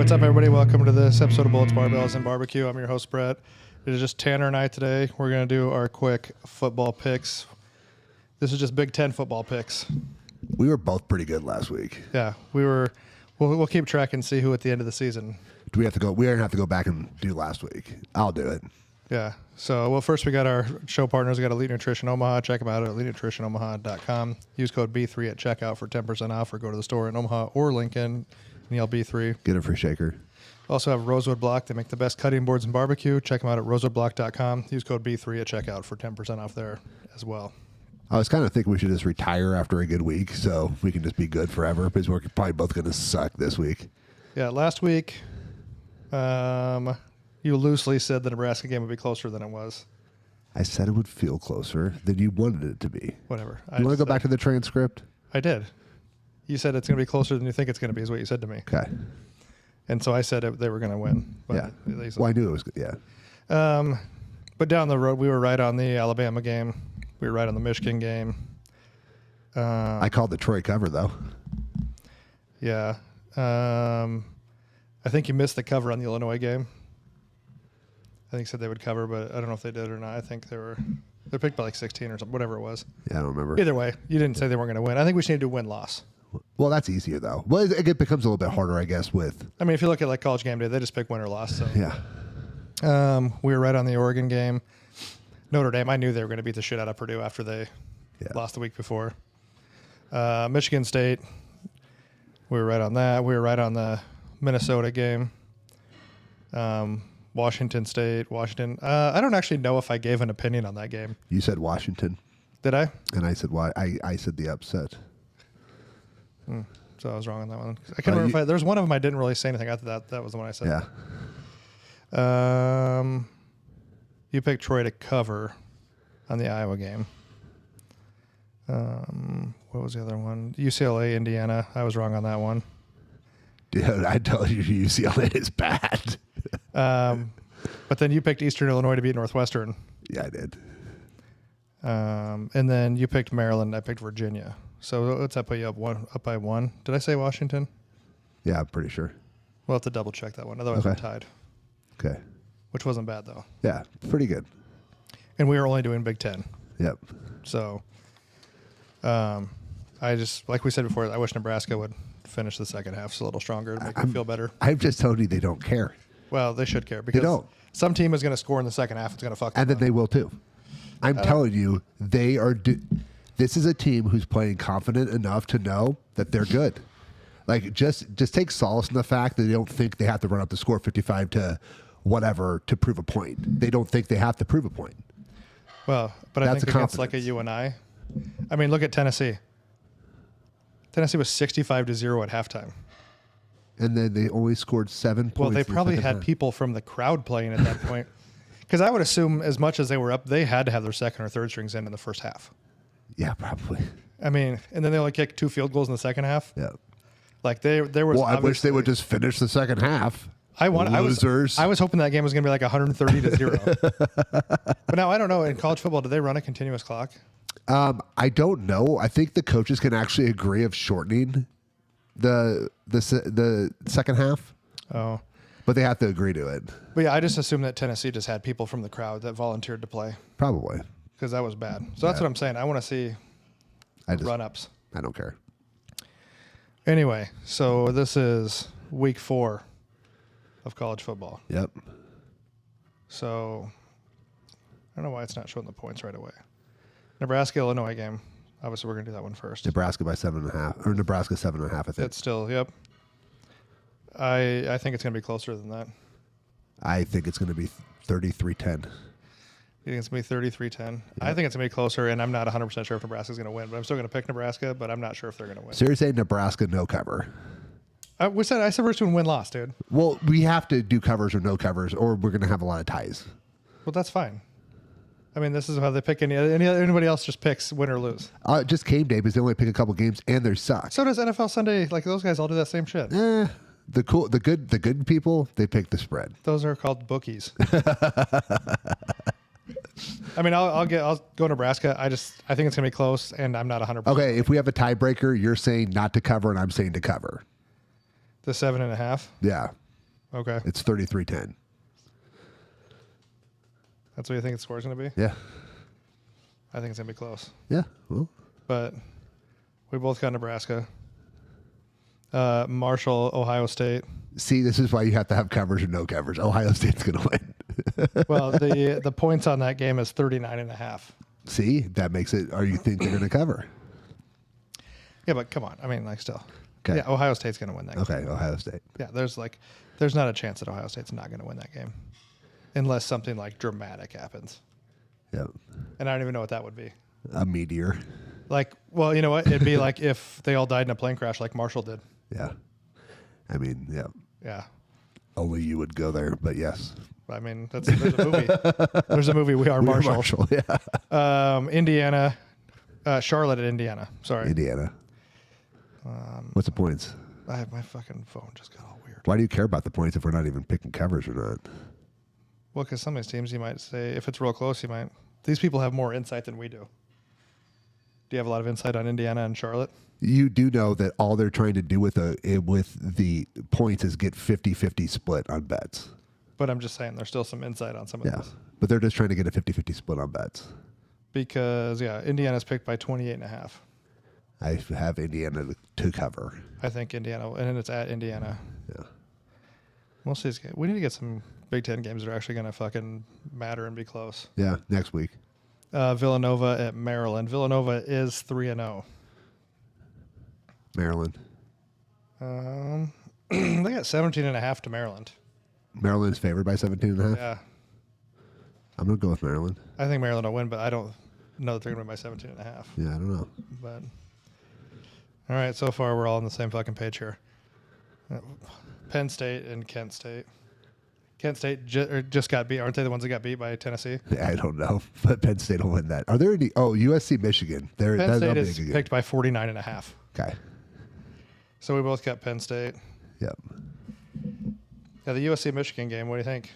What's up, everybody? Welcome to this episode of Bullets, Barbells, and Barbecue. I'm your host, Brett. It is just Tanner and I today. We're going to do our quick football picks. This is just Big Ten football picks. We were both pretty good last week. Yeah, we were. We'll keep track and see who at the end of the season. Do we have to go? We don't have to go back and do last week. I'll do it. Yeah. So, well, first we got our show partners. We got Elite Nutrition Omaha. Check them out at elitenutritionomaha.com. Use code B3 at checkout for 10% off, or go to the store in Omaha or Lincoln and yell B3. Get a free shaker. Also have Rosewood Block. They make the best cutting boards and barbecue. Check them out at rosewoodblock.com. Use code B3 at checkout for 10% off there as well. I was kind of thinking we should just retire after a good week so we can just be good forever, because we're probably both going to suck this week. Yeah, last week, you loosely said the Nebraska game would be closer than it was. I said it would feel closer than you wanted it to be. Whatever. You want to go back to the transcript? I did. You said it's going to be closer than you think it's going to be, is what you said to me. Okay. And so I said they were going to win. Yeah. Well, I knew it was good. Yeah. But down the road, we were right on the Alabama game. We were right on the Michigan game. I called the Troy cover, though. Yeah. I think you missed the cover on the Illinois game. I think you said they would cover, but I don't know if they did or not. I think they're picked by like 16 or something, whatever it was. Yeah, I don't remember. Either way, you didn't say they weren't going to win. I think we should need to do win-loss. Well, that's easier, though. Well, it becomes a little bit harder, I guess, with... I mean, if you look at like College Game Day, they just pick win or loss. So. Yeah. We were right on the Oregon game. Notre Dame, I knew they were going to beat the shit out of Purdue after they lost the week before. Michigan State, we were right on that. We were right on the Minnesota game. Washington State, Washington. I don't actually know if I gave an opinion on that game. You said Washington. Did I? And I said why? I said the upset. So I was wrong on that one. I can't remember if there's one of them I didn't really say anything after that. That was the one I said. Yeah. You picked Troy to cover on the Iowa game. What was the other one? UCLA, Indiana. I was wrong on that one. Dude, I told you UCLA is bad. But then you picked Eastern Illinois to beat Northwestern. Yeah, I did. And then you picked Maryland. I picked Virginia. So what's that put you up by one? Did I say Washington? Yeah, I'm pretty sure. We'll have to double check that one. Otherwise, we're tied. Okay. Which wasn't bad, though. Yeah, pretty good. And we were only doing Big Ten. Yep. So I just, like we said before, I wish Nebraska would finish the second half a little stronger to make them feel better. I've just told you they don't care. Well, they should care because they don't. Some team is going to score in the second half. It's going to fuck them and then up. They will too. I'm telling you, they are. This is a team who's playing confident enough to know that they're good. Like just take solace in the fact that they don't think they have to run up the score 55 to whatever to prove a point. They don't think they have to prove a point. Well, but I think against like a UNI. I mean, look at Tennessee. Tennessee was 65-0 at halftime. And then they only scored 7 points. Well, they probably had people from the crowd playing at that point. Because I would assume as much as they were up, they had to have their second or third strings in the first half. Yeah, probably. I mean, and then they only kicked 2 field goals in the second half. Yeah. Like there was. Well, I wish they would just finish the second half. Losers. I was hoping that game was going to be like 130-0. But now I don't know. In college football, do they run a continuous clock? I don't know. I think the coaches can actually agree of shortening the second half. Oh. But they have to agree to it. But yeah, I just assumed that Tennessee just had people from the crowd that volunteered to play. Probably. Because that was bad. So that's what I'm saying. I want to see run-ups. I don't care. Anyway, so this is week 4 of college football. Yep. So I don't know why it's not showing the points right away. Nebraska-Illinois game. Obviously, we're going to do that one first. Nebraska by 7.5. Or Nebraska 7.5, I think. It's still, yep. I think it's going to be closer than that. I think it's going to be 33-10. You think it's going to be 33-10? Yep. I think it's going to be closer, and I'm not 100% sure if Nebraska's going to win, but I'm still going to pick Nebraska, but I'm not sure if they're going to win. So you're saying Nebraska no cover? I said we're doing win-loss, dude. Well, we have to do covers or no covers, or we're going to have a lot of ties. Well, that's fine. I mean, this is how they pick anybody else just picks win or lose. Just game day because they only pick a couple games and they suck. So does NFL Sunday. Like those guys all do that same shit. The good people, they pick the spread. Those are called bookies. I mean, I'll go Nebraska. I think it's gonna be close, and I'm not 100%. Okay, if we have a tiebreaker, you're saying not to cover, and I'm saying to cover. The 7.5. Yeah. Okay. It's 33-10. That's what you think the score's going to be? Yeah. I think it's going to be close. Yeah. Well, But we both got Nebraska. Marshall, Ohio State. see, this is why you have to have coverage or no coverage. Ohio State's going to win. Well, the points on that game is 39.5. See, that makes it, or you think they're going to cover. Yeah, but come on. I mean, like, still. Okay. Yeah, Ohio State's going to win that game. Okay, Ohio State. Yeah, there's not a chance that Ohio State's not going to win that game. Unless something, like, dramatic happens. Yep. And I don't even know what that would be. A meteor. Like, well, you know what? It'd be like if they all died in a plane crash like Marshall did. Yeah. I mean, yeah. Yeah. Only you would go there, but yes. I mean, there's a movie. There's a movie, We Are Marshall. Yeah. Indiana, Charlotte at Indiana. Sorry. Indiana. What's the points? My fucking phone just got all weird. Why do you care about the points if we're not even picking covers or not? Well, because some of these teams, you might say, if it's real close, you might. These people have more insight than we do. Do you have a lot of insight on Indiana and Charlotte? You do know that all they're trying to do with the points is get 50-50 split on bets. But I'm just saying there's still some insight on some of Yeah. this. But they're just trying to get a 50-50 split on bets. Because, yeah, Indiana's picked by 28.5. I have Indiana to cover. I think Indiana, and then it's at Indiana. Yeah. Most of these games, we need to get some Big Ten games that are actually going to fucking matter and be close. Yeah, next week. Villanova at Maryland. Villanova is 3-0. Maryland. They got 17.5 to Maryland. Maryland's favored by 17.5? Yeah. I'm going to go with Maryland. I think Maryland will win, but I don't know that they're going to win by 17.5. Yeah, I don't know. But all right, so far we're all on the same fucking page here. Penn State and Kent State. Kent State just got beat. Aren't they the ones that got beat by Tennessee? I don't know, but Penn State will win that. Are there any? Oh, USC, Michigan. Penn State is picked by 49.5. Okay. So we both got Penn State. Yep. Yeah, the USC Michigan game. What do you think?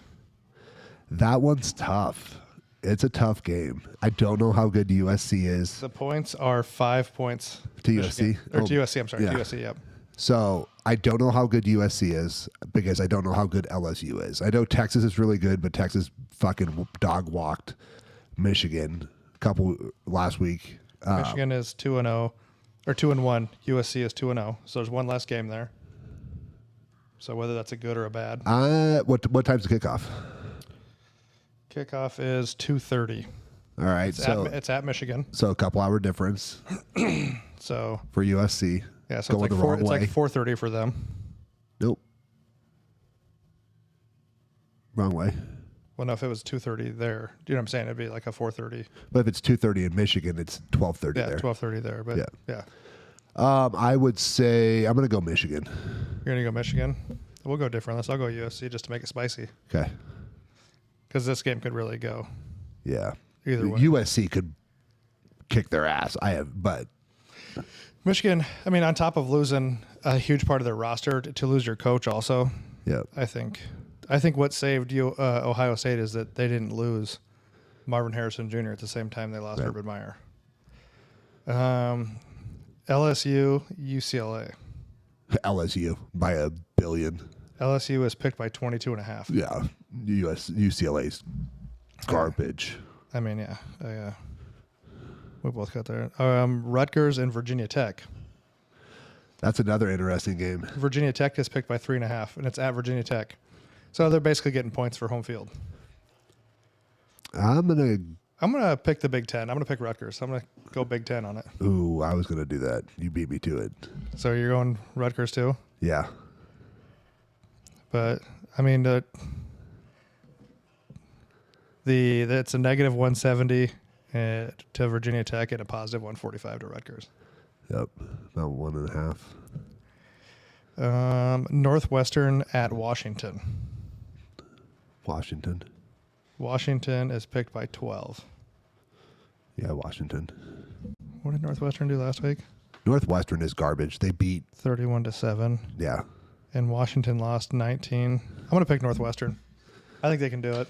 That one's tough. It's a tough game. I don't know how good USC is. The points are 5 points to Michigan. USC? Or to USC, I'm sorry. Yeah. To USC, yep. So I don't know how good USC is because I don't know how good LSU is. I know Texas is really good, but Texas fucking dog walked Michigan a couple last week. Michigan is 2-0 or 2-1. USC is 2-0. So there's one less game there. So whether that's a good or a bad. What time's the kickoff? Kickoff is 2:30. All right, It's at Michigan. So a couple hour difference. So for USC. Yeah, so going it's like 4:30 for them. Nope. Wrong way. Well, no, if it was 2:30 there, you know what I'm saying? It'd be like a 4:30. But if it's 2:30 in Michigan, it's 12:30 Yeah, there. 12:30 there. But yeah. I would say I'm going to go Michigan. You're going to go Michigan? We'll go different. I'll go USC just to make it spicy. Okay. Because this game could really go. Yeah. Either way. USC could kick their ass. But Michigan, I mean, on top of losing a huge part of their roster, to lose your coach also. Yeah. I think what saved you Ohio State is that they didn't lose Marvin Harrison Jr. at the same time they lost Urban Meyer. LSU, UCLA. LSU by a billion. LSU is picked by 22.5. Yeah. UCLA's garbage. I mean, yeah. We both got there. Rutgers and Virginia Tech. That's another interesting game. Virginia Tech is picked by 3.5, and it's at Virginia Tech. So they're basically getting points for home field. I'm gonna pick the Big Ten. I'm gonna pick Rutgers. I'm gonna go Big Ten on it. Ooh, I was gonna do that. You beat me to it. So you're going Rutgers too? Yeah. But I mean, it's a negative 170 to Virginia Tech and a positive 145 to Rutgers. Yep, about 1.5. Northwestern at Washington. Washington is picked by 12. Yeah, Washington. What did Northwestern do last week? Northwestern is garbage. They beat 31-7. Yeah. And Washington lost 19. I'm going to pick Northwestern. I think they can do it.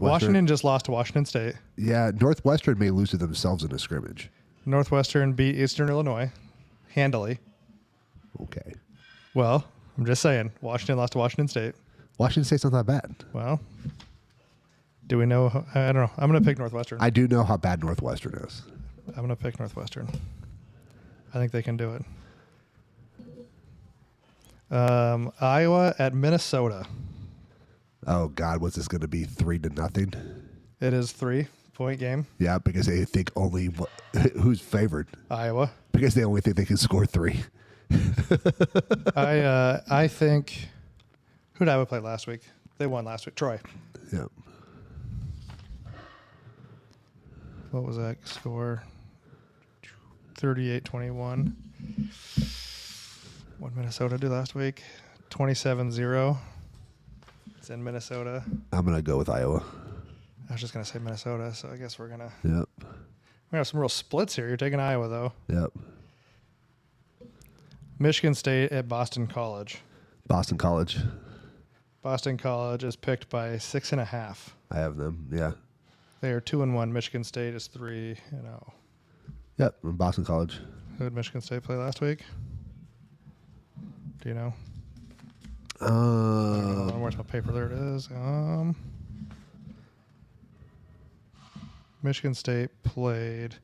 Washington just lost to Washington State. Yeah, Northwestern may lose to themselves in a scrimmage. Northwestern beat Eastern Illinois handily. Okay. Well, I'm just saying. Washington lost to Washington State. Washington State's not that bad. Well, do we know? I don't know. I'm going to pick Northwestern. I do know how bad Northwestern is. I'm going to pick Northwestern. I think they can do it. Iowa at Minnesota. Oh, God. What's this going to be? 3-0? It is 3-point game. Yeah, because they think only... Who's favored? Iowa. Because they only think they can score 3. I think... Who did Iowa play last week? They won last week. Troy. Yeah. What was that score? 38-21. What did Minnesota do last week? 27-0. It's in Minnesota. I'm going to go with Iowa. I was just going to say Minnesota, so I guess we're going to... Yep. We have some real splits here. You're taking Iowa, though. Yep. Michigan State at Boston College. Boston College. Boston College is picked by 6.5. I have them, yeah. They are 2-1. Michigan State is 3-0. Yep, Boston College. Who did Michigan State play last week? Do you know? Where's my paper? There it is. Michigan State played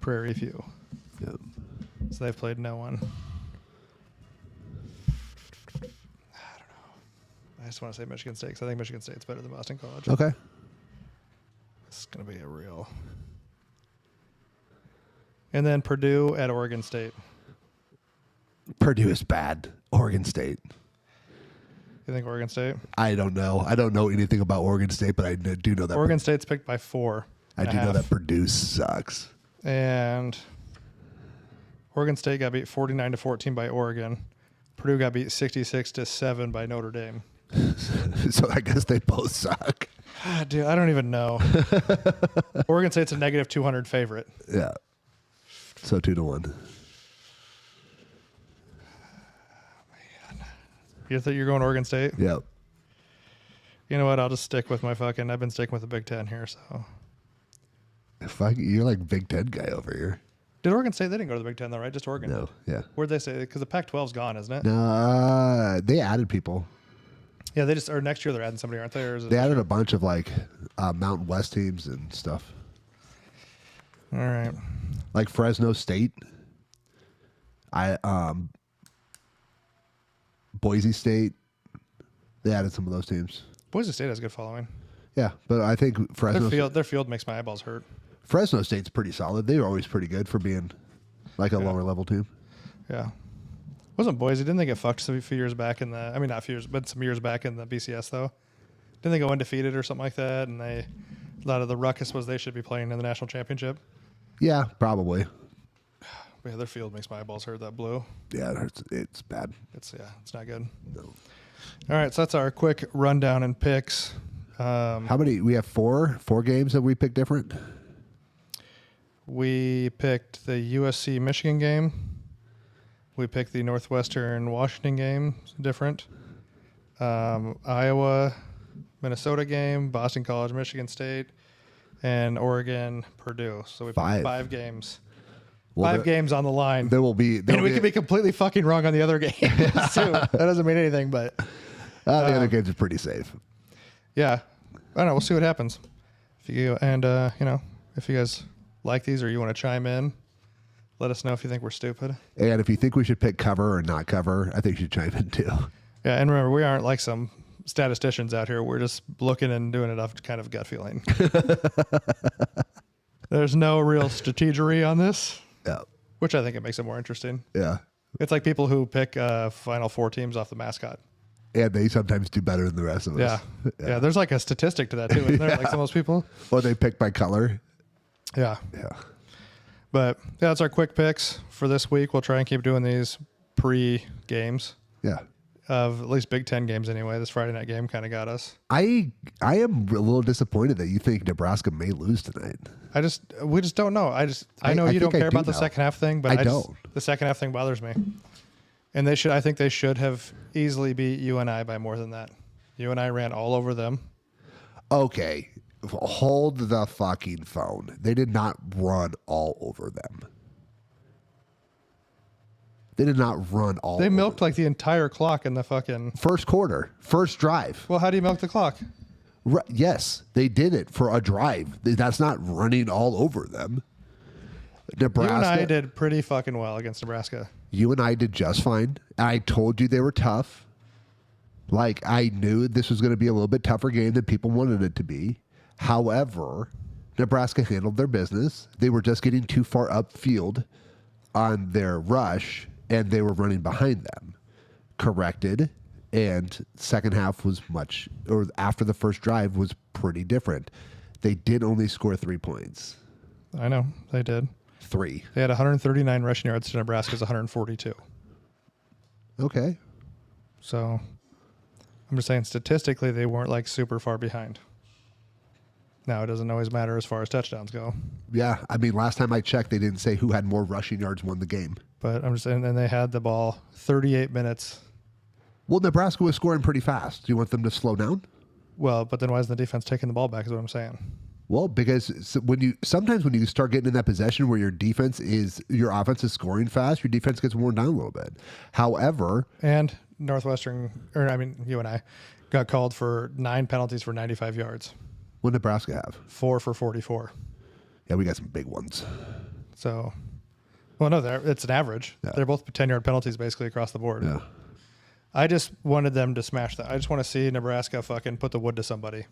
Prairie View. Yep. So they've played no one. I just want to say Michigan State because I think Michigan State's better than Boston College. Okay. This is going to be a real. And then Purdue at Oregon State. Purdue is bad. Oregon State. You think Oregon State? I don't know. I don't know anything about Oregon State, but I do know that Oregon State's picked by 4. I do know that Purdue sucks. And Oregon State got beat 49-14 by Oregon. Purdue got beat 66-7 by Notre Dame. So I guess they both suck. Dude, I don't even know. Oregon State's a -200 favorite. Yeah. So 2-1. Man. You think you're going Oregon State? Yep. You know what? I'll just stick with my fucking... I've been sticking with the Big Ten here, so... You're like Big Ten guy over here. Did Oregon State? They didn't go to the Big Ten, though, right? Just Oregon No, did. yeah. Where'd they say? Because the Pac-12's gone, isn't it? No, they added people. Yeah, they just... Or next year they're adding somebody, aren't they? Or is it They added a bunch of like Mountain West teams and stuff. All right. Like Fresno State. Boise State. They added some of those teams. Boise State has a good following. Yeah, but I think Their field makes my eyeballs hurt. Fresno State's pretty solid. They were always pretty good for being like a lower level team. Yeah. Wasn't Boise? Didn't they get fucked a few years back in the? I mean, not a few years, but some years back in the BCS though. Didn't they go undefeated or something like that? And a lot of the ruckus was they should be playing in the national championship. Yeah, probably. But yeah, their field makes my eyeballs hurt. That blue. Yeah, it's bad. It's not good. No. All right, so that's our quick rundown and picks. How many? We have four games that we picked different. We picked the USC Michigan game. We picked the Northwestern Washington game, different. Iowa Minnesota game, Boston College Michigan State, and Oregon Purdue. So we picked 5 games. Well, 5 games on the line. There will be, and we could be completely fucking wrong on the other games too. That doesn't mean anything, but the other games are pretty safe. Yeah, I don't know. We'll see what happens. If you if you guys like these or you want to chime in, let us know if you think we're stupid. And if you think we should pick cover or not cover, I think you should chime in too. Yeah, and remember, we aren't like some statisticians out here. We're just looking and doing it off kind of gut feeling. There's no real strategery on this. Yeah. Which I think it makes it more interesting. Yeah. It's like people who pick Final Four teams off the mascot. And they sometimes do better than the rest of us. Yeah. There's like a statistic to that too, isn't there? Like some of those people. Or they pick by color. Yeah. Yeah. But yeah, that's our quick picks for this week. We'll try and keep doing these pre-games. Yeah. Of at least Big Ten games anyway. This Friday night game kind of got us. I am a little disappointed that you think Nebraska may lose tonight. We just don't know. I know you don't care about the second half thing, but the second half thing bothers me. And I think they should have easily beat UNI by more than that. UNI ran all over them. Okay. Hold the fucking phone. They did not run all over them. They did not run all. They milked like the entire clock in the fucking first quarter, first drive. Well, how do you milk the clock? Yes, they did it for a drive. That's not running all over them. Nebraska. You and I did pretty fucking well against Nebraska. You and I did just fine. I told you they were tough. Like, I knew this was going to be a little bit tougher game than people wanted it to be. However, Nebraska handled their business. They were just getting too far upfield on their rush, and they were running behind them. Corrected, and second half was after the first drive was pretty different. They did only score 3 points. I know, they did. 3. They had 139 rushing yards to Nebraska's 142. Okay. So I'm just saying statistically they weren't like super far behind. Now, it doesn't always matter as far as touchdowns go. Yeah, I mean, last time I checked, they didn't say who had more rushing yards won the game. But I'm just saying, and they had the ball 38 minutes. Well, Nebraska was scoring pretty fast. Do you want them to slow down? Well, but then why isn't the defense taking the ball back is what I'm saying. Well, because sometimes when you start getting in that possession where your offense is scoring fast, your defense gets worn down a little bit. However, and you and I got called for 9 penalties for 95 yards. What did Nebraska have? 4 for 44. Yeah, we got some big ones. So, well, no, it's an average. Yeah. They're both 10-yard penalties basically across the board. Yeah. I just wanted them to smash that. I just want to see Nebraska fucking put the wood to somebody.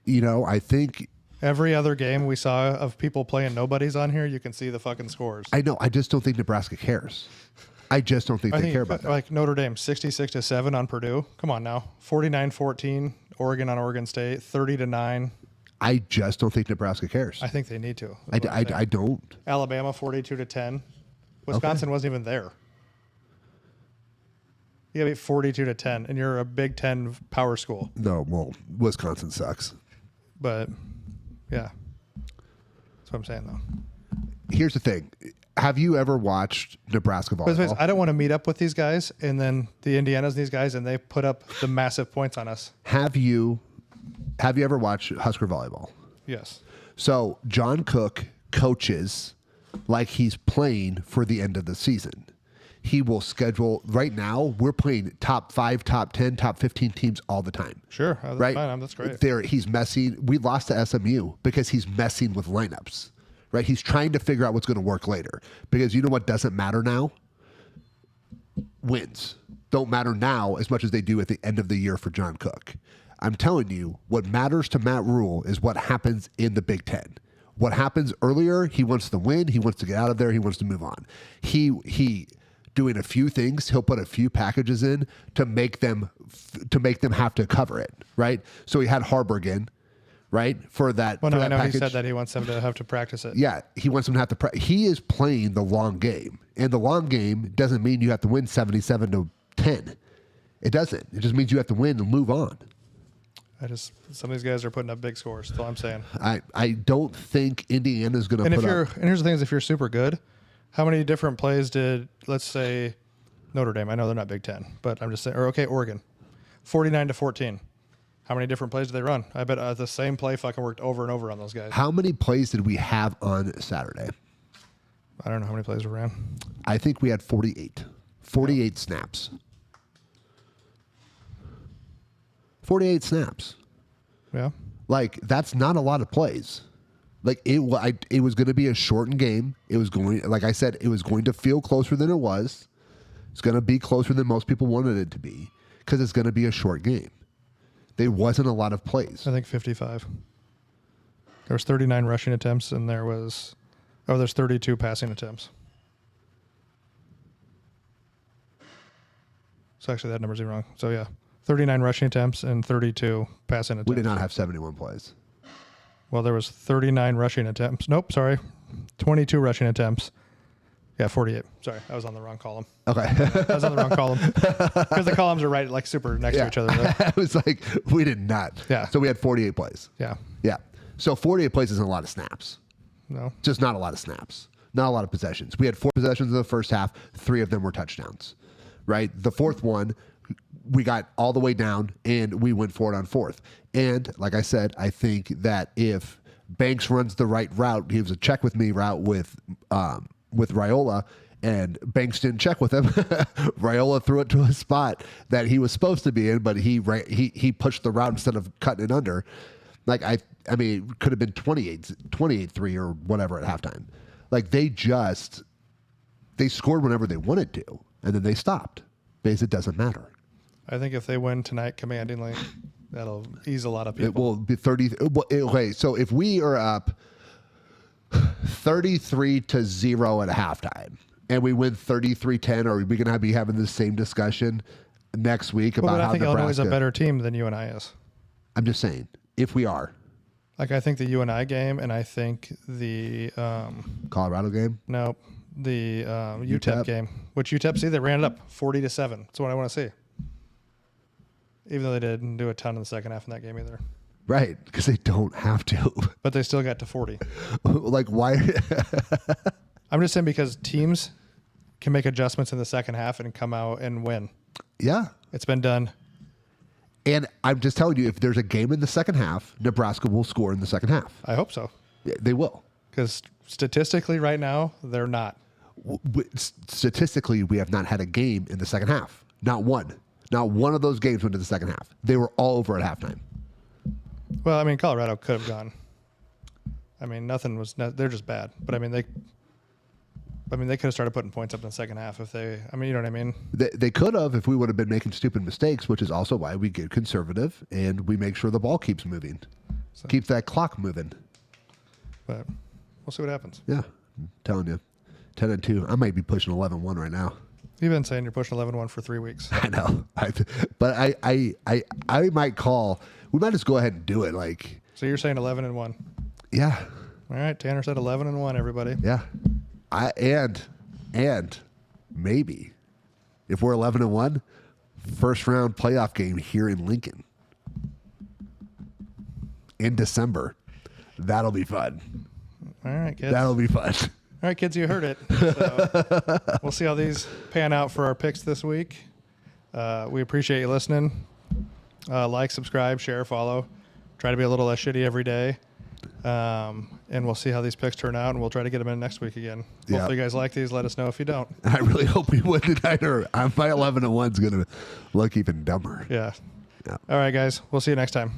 You know, I think every other game we saw of people playing nobodies on here, you can see the fucking scores. I know. I just don't think Nebraska cares. I just don't think they care about that. Like Notre Dame, 66-7 on Purdue. Come on now. 49-14, Oregon on Oregon State, 30-9. I just don't think Nebraska cares. I think they need to. I don't. Alabama, 42-10. Wisconsin wasn't even there. You got to be 42-10, and you're a Big Ten power school. No, well, Wisconsin sucks. But, yeah. That's what I'm saying, though. Here's the thing. Have you ever watched Nebraska volleyball? I don't want to meet up with these guys and then the Indianas and these guys, and they put up the massive points on us. Have you ever watched Husker volleyball? Yes. So John Cook coaches like he's playing for the end of the season. He will schedule, right now, we're playing top 5, top 10, top 15 teams all the time. Sure. That's right? fine. That's great. He's messing. We lost to SMU because he's messing with lineups. Right? He's trying to figure out what's going to work later. Because you know what doesn't matter now? Wins. Don't matter now as much as they do at the end of the year for John Cook. I'm telling you, what matters to Matt Rule is what happens in the Big Ten. What happens earlier, he wants to win. He wants to get out of there. He wants to move on. He doing a few things. He'll put a few packages in to make them have to cover it. Right? So he had Harburg in. Right? For that. Well, no, I know package. he said that he wants them to have to practice it. Yeah, he wants them to have to he is playing the long game. And the long game doesn't mean you have to win 77-10. It doesn't. It just means you have to win and move on. Some of these guys are putting up big scores. That's all I'm saying. I don't think Indiana's going to put up. And here's the thing is, if you're super good, how many different plays did, let's say, Notre Dame? I know they're not Big Ten, but I'm just saying, Oregon, 49-14. How many different plays did they run? I bet the same play fucking worked over and over on those guys. How many plays did we have on Saturday? I don't know how many plays were ran. I think we had 48. 48 snaps. 48 snaps. Yeah. Like, that's not a lot of plays. Like, it was going to be a shortened game. It was going, like I said, it was going to feel closer than it was. It's going to be closer than most people wanted it to be because it's going to be a short game. There wasn't a lot of plays. I think 55. There was 39 rushing attempts, and there's 32 passing attempts. So actually, that number's even wrong. So yeah, 39 rushing attempts and 32 passing attempts. We did not have 71 plays. Well, there was 39 rushing attempts. Nope, sorry. 22 rushing attempts. Yeah, 48. Sorry, I was on the wrong column. Okay. I was on the wrong column. Because the columns are right, like super next to each other. I was like, we did not. Yeah. So we had 48 plays. Yeah. Yeah. So 48 plays isn't a lot of snaps. No. Just not a lot of snaps. Not a lot of possessions. We had 4 possessions in the first half. 3 of them were touchdowns. Right? The fourth one, we got all the way down, and we went for it on 4th. And like I said, I think that if Banks runs the right route, he was a check with me route with Raiola, And Banks didn't check with him. Raiola threw it to a spot that he was supposed to be in, but he pushed the route instead of cutting it under. Like I mean, it could have been 28-3 or whatever at halftime. Like they scored whenever they wanted to, and then they stopped because it doesn't matter. I think if they win tonight commandingly, that'll ease a lot of people. It will be 30. Okay, so if we are up 33-0 at halftime, and we win 33-10, are we going to be having the same discussion next week about how I think Nebraska... Illinois is a better team than UNI is. I'm just saying, if we are. Like, I think the UNI game, and I think the... Colorado game? No, the UTEP game. Which UTEP, see, they ran it up 40-7. That's what I want to see. Even though they didn't do a ton in the second half in that game either. Right, because they don't have to. But they still got to 40. Like, why... I'm just saying because teams can make adjustments in the second half and come out and win. Yeah. It's been done. And I'm just telling you, if there's a game in the second half, Nebraska will score in the second half. I hope so. They will. Because statistically right now, they're not. Statistically, we have not had a game in the second half. Not one. Not one of those games went to the second half. They were all over at halftime. Well, I mean, Colorado could have gone. I mean, nothing was... They're just bad. But, I mean, they could have started putting points up in the second half if they... I mean, you know what I mean? They could have if we would have been making stupid mistakes, which is also why we get conservative and we make sure the ball keeps moving. So, keep that clock moving. But we'll see what happens. Yeah. I'm telling you. 10-2. I might be pushing 11-1 right now. You've been saying you're pushing 11-1 for 3 weeks. I know. But I might call... We might just go ahead and do it. Like. So you're saying 11-1? Yeah. All right. Tanner said 11-1, everybody. Yeah. And maybe if we're 11-1, first round playoff game here in Lincoln in December. That'll be fun. All right, kids. That'll be fun. All right, kids, you heard it. So we'll see how these pan out for our picks this week. We appreciate you listening. Like, subscribe, share, follow. Try to be a little less shitty every day. And we'll see how these picks turn out, and we'll try to get them in next week again. Yeah. Hopefully you guys like these. Let us know if you don't. I really hope we win tonight, or my 11-1 is going to look even dumber. Yeah. Yeah. All right, guys. We'll see you next time.